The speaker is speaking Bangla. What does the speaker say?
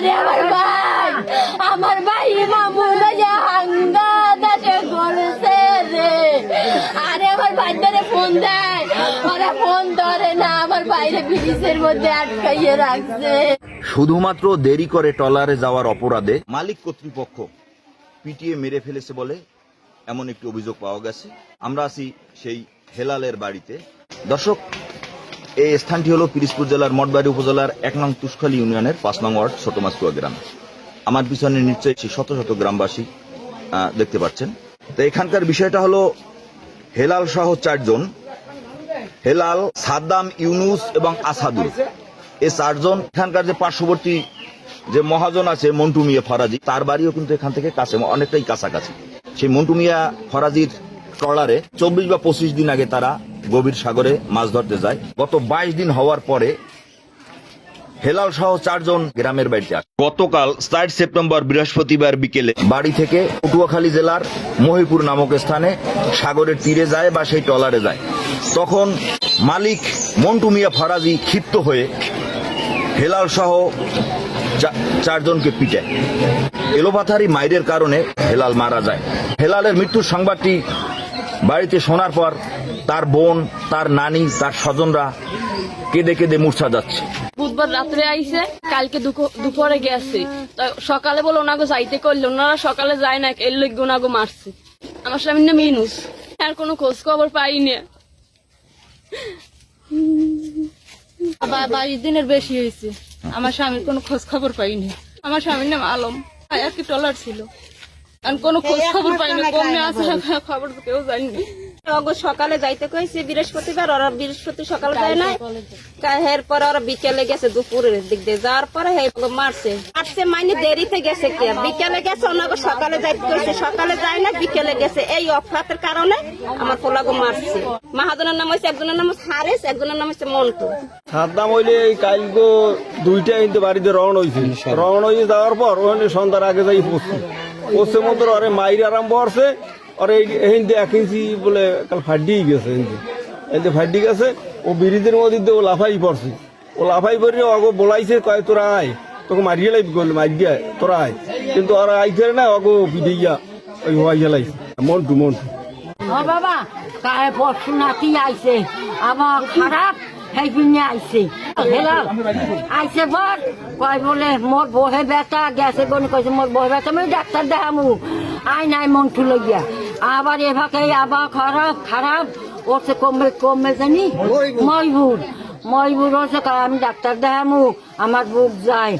আরে আমার ভাই মামুন হাঙ্গাতে করেছে রে। আরে আমার ভাইটারে ফোন দেয়, ওরা ফোন ধরে না, আমার বাইরে ব্রিজের মধ্যে আটকাইয়ে রাখছে। শুধুমাত্র দেরি করে ট্রলারে যাওয়ার অপরাধে মালিক কর্তৃপক্ষ পিটিয়ে মেরে ফেলেছে বলে এমন একটি অভিযোগ পাওয়া গেছে। আমরা আছি সেই হেলালের বাড়িতে। দর্শক, এই স্থানটি হল পিরোজপুর জেলার মঠবাড়ি উপজেলার 1 নং তুষখালী ইউনিয়নের 5 নং ওয়ার্ড ছোট মাছকুয়া গ্রাম। আমার পিছনে নিশ্চয়ই শত শত গ্রামবাসী দেখতে পাচ্ছেন। তো এখানকার বিষয়টা হলো হেলাল সহ 4 জন, হেলাল, সাদ্দাম, ইউনুস এবং আসাদুল, এই 4 জন এখানকার যে পার্শ্ববর্তী যে মহাজন আছে মন্টু মিয়া ফরাজি, তার বাড়িও কিন্তু এখান থেকে কাছে, অনেকটাই কাছাকাছি। সেই মন্টু মিয়া ফরাজির ট্রলারে 24 বা 25 দিন আগে তারা গভীর সাগরে মাছ ধরতে যায়। গত 22 দিন হওয়ার পরে হেলাল সহ 4 জন গ্রামের বাড়িতে আসে। গতকাল 4 সেপ্টেম্বর বৃহস্পতিবার বিকেলে বাড়ি থেকে পটুয়াখালী জেলার মহিপুর নামক স্থানে সাগরের তীরে যায় বা সেই ট্রলারে যায়। তখন মালিক মন্টু মিয়া ফরাজি ক্ষিপ্ত হয়ে হেলাল সহ 4 জনকে পিটায়। এলোপাথারি মাইরের কারণে হেলাল মারা যায়। হেলালের মৃত্যুর সংবাদটি বাড়িতে শোনার পর তার বোন, তার নানি, তার স্বজনরা কেঁদে কেঁদে মূর্ছা যাচ্ছে। বুধবার রাত্রে আইসে, কালকে দুপুরে গেছে, সকালে বলে ওনাকে যাইতে করলো, ওনারা সকালে যায় না, এর লোক ওনাকে মারছে। আমার স্বামীর নাম ইনুস, আর কোনো খোঁজ খবর পাইনি। 22 দিনের বেশি হয়েছে, আমার স্বামীর কোনো খোঁজ খবর পাইনি। আমার স্বামীর নাম আলম, আর কি ট্রলার ছিল, আর কোনো খোঁজ খবর পাইনি। কমে আছে খবর কেউ জানিনি। সকালে যাইতে কইছে বৃহস্পতিবার, ওরা বৃহস্পতি সকালে যায় না, এরপর ওরা বিকেলে গেছে দুপুরের দিক দিয়ে, যাওয়ার পরে মারছে মানে দেরিতে গেছে, কে বিকেলে গেছে, ওনাকে সকালে যাইতে কইছে, সকালে যায় না, বিকেলে গেছে। এই অফরাতের কারণে আমার পোলাগো মারছে। মাহাজনের নাম হয়েছে, একজনের নাম হচ্ছে হারেস, একজনের নাম হচ্ছে মন্টু। সাদ্দাম হইলে কালকে 2টা কিন্তু বাড়িতে রওনা হয়েছে, রওনা হয়ে যাওয়ার পর ওখানে সন্ধ্যার আগে যাই পড়ছে মতো ওরে মাইর আরম্ভ করছে। আর এই 1 ইঞ্চি বলে কাল ফাড্ডি গেছে, এতে ফাড্ডি গেছে। ও ব্রিজের মধ্যে ও লাফাই পড়ছে, ও লাফাই পড়ে অগো বলাইছে, কয় তোরা আয়, তোকে মারিয়ে লাইব করলে মারিয়ে তোরা আয়, কিন্তু ওরা আইছে না, অগো বিদিয়া ওই হওয়াইয়া লাইছে। মন্টু বাবা কায় পরশু নাতি আইছে, আমার খারাপ সেই পিনে আইছে। হেলাল আইছে বল, কয় বলে মোর বহে ব্যথা গেছে, গনি কইছে মোর বহে ব্যথা, আমি ডাক্তার দেখামু। আই নাই মন্টু লইয়া, আবার এভাবে আবার খারাপ ওরছে, কমবে জানি ময়বুর হচ্ছে, আমি ডাক্তার দেখামু, আমার বুক যায়।